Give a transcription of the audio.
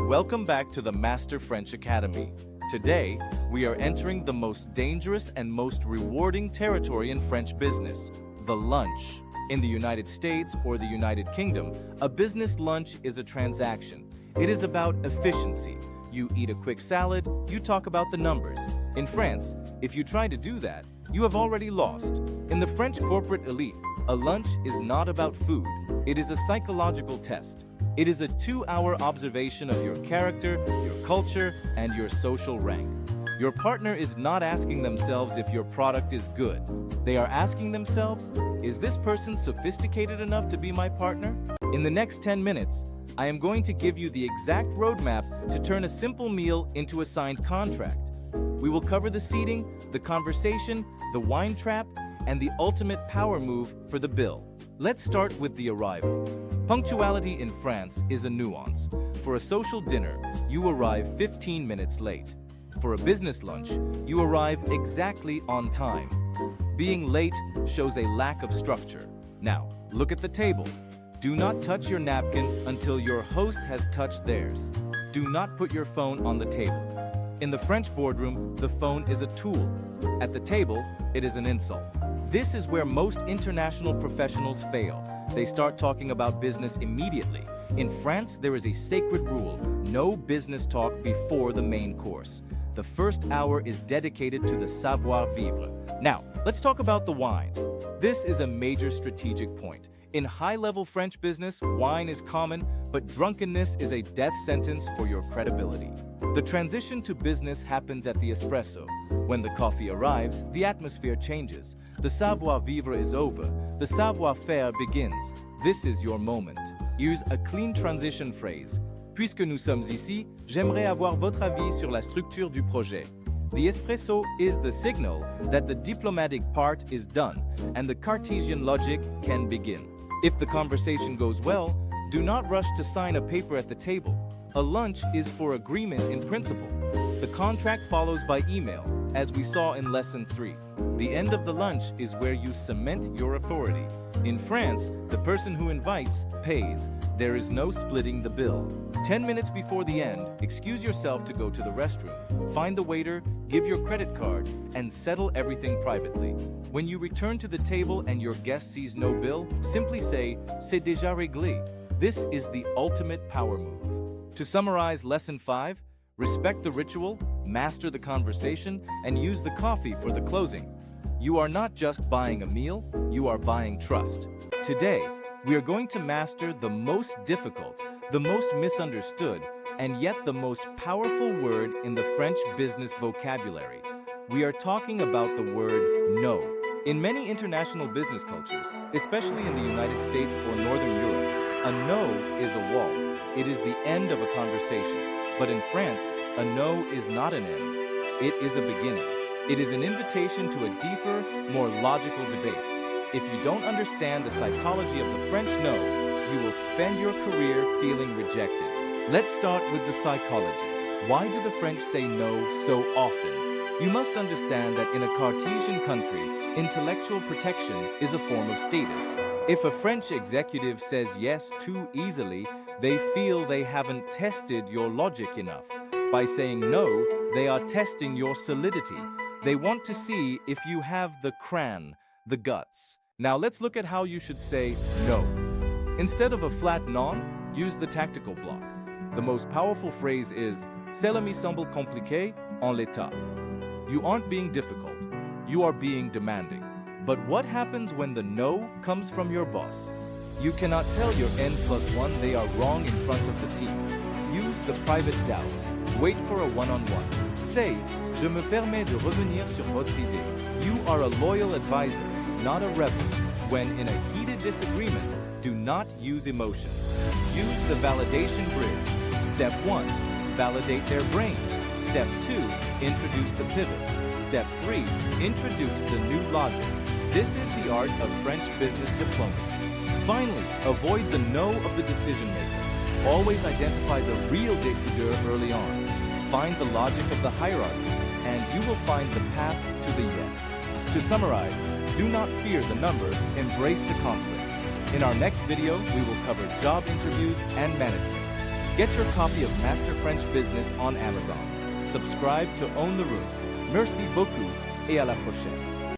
Welcome back to the Master French Academy. Today, we are entering the most dangerous and most rewarding territory in French business, the lunch. In the United States or the United Kingdom, a business lunch is a transaction. It is about efficiency. You eat a quick salad, you talk about the numbers. In France, if you try to do that, you have already lost. In the French corporate elite, a lunch is not about food. It is a psychological test. It is a 2-hour observation of your character, your culture, and your social rank. Your partner is not asking themselves if your product is good. They are asking themselves, is this person sophisticated enough to be my partner? In the next 10 minutes, I am going to give you the exact roadmap to turn a simple meal into a signed contract. We will cover the seating, the conversation, the wine trap, and the ultimate power move for the bill. Let's start with the arrival. Punctuality in France is a nuance. For a social dinner, you arrive 15 minutes late. For a business lunch, you arrive exactly on time. Being late shows a lack of structure. Now, look at the table. Do not touch your napkin until your host has touched theirs. Do not put your phone on the table. In the French boardroom, the phone is a tool. At the table, it is an insult. This is where most international professionals fail. They start talking about business immediately. In France, there is a sacred rule: no business talk before the main course. The first hour is dedicated to the savoir-vivre. Now, let's talk about the wine. This is a major strategic point. In high-level French business, wine is common, but drunkenness is a death sentence for your credibility. The transition to business happens at the espresso. When the coffee arrives, the atmosphere changes. The savoir-vivre is over. The savoir-faire begins. This is your moment. Use a clean transition phrase. Puisque nous sommes ici, j'aimerais avoir votre avis sur la structure du projet. The espresso is the signal that the diplomatic part is done and the Cartesian logic can begin. If the conversation goes well, do not rush to sign a paper at the table. A lunch is for agreement in principle. The contract follows by email, as we saw in Lesson 3. The end of the lunch is where you cement your authority. In France, the person who invites pays. There is no splitting the bill. 10 minutes before the end, excuse yourself to go to the restroom. Find the waiter, give your credit card, and settle everything privately. When you return to the table and your guest sees no bill, simply say, "C'est déjà réglé." This is the ultimate power move. To summarize Lesson 5, respect the ritual, master the conversation, and use the coffee for the closing. You are not just buying a meal, you are buying trust. Today, we are going to master the most difficult, the most misunderstood, and yet the most powerful word in the French business vocabulary. We are talking about the word no. In many international business cultures, especially in the United States or Northern Europe, a no is a wall. It is the end of a conversation. But in France, a no is not an end. It is a beginning. It is an invitation to a deeper, more logical debate. If you don't understand the psychology of the French no, you will spend your career feeling rejected. Let's start with the psychology. Why do the French say no so often? You must understand that in a Cartesian country, intellectual protection is a form of status. If a French executive says yes too easily, they feel they haven't tested your logic enough. By saying no, they are testing your solidity. They want to see if you have the cran, the guts. Now let's look at how you should say no. Instead of a flat non, use the tactical block. The most powerful phrase is, "Cela me semble compliqué en l'état." You aren't being difficult, you are being demanding. But what happens when the no comes from your boss? You cannot tell your N+1 they are wrong in front of the team. Use the private doubt. Wait for a one-on-one. Say, "Je me permets de revenir sur votre idée." You are a loyal advisor, not a rebel. When in a heated disagreement, do not use emotions. Use the validation bridge. Step 1, validate their brain. Step 2, introduce the pivot. Step 3, introduce the new logic. This is the art of French business diplomacy. Finally, avoid the no of the decision maker. Always identify the real décideur early on. Find the logic of the hierarchy, and you will find the path to the yes. To summarize, do not fear the number, embrace the conflict. In our next video, we will cover job interviews and management. Get your copy of Master French Business on Amazon. Subscribe to Own the Room. Merci beaucoup et à la prochaine.